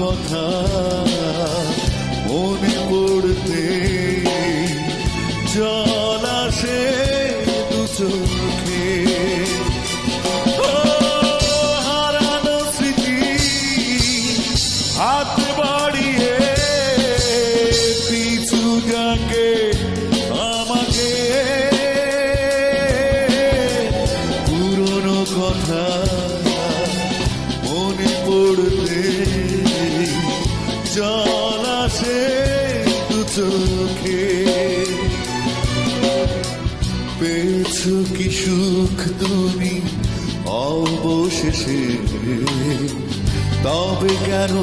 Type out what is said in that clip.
কথা মনে পড়তে জল আসে দু চোখে। হারানো স্মৃতি হাত বাড়িয়ে পিছু ডাকে আমাকে, পুরনো কথা মনে পড়তে জল আসে দু চোখে। পেয়েছো কি সুখ তুমি অবশেষে, তবে কেন